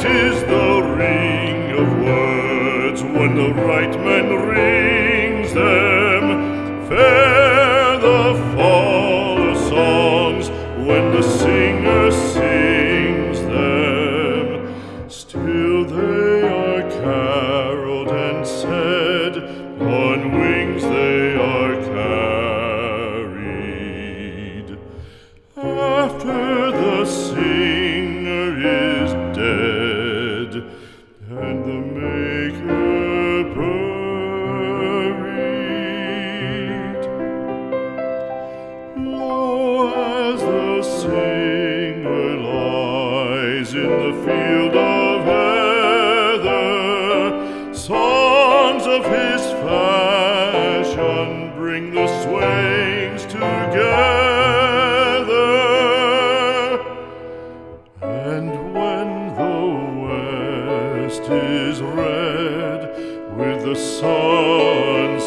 Sweet is the ring of words when the right man rings them. Fair the fall of songs when the singer sings them. Still they are caroled and said, on wings they are carried. After the singer is dead and the maker buried, lo, as the singer lies in the field of heather, songs of his fashion bring the swains together. And when the west is red with the sunset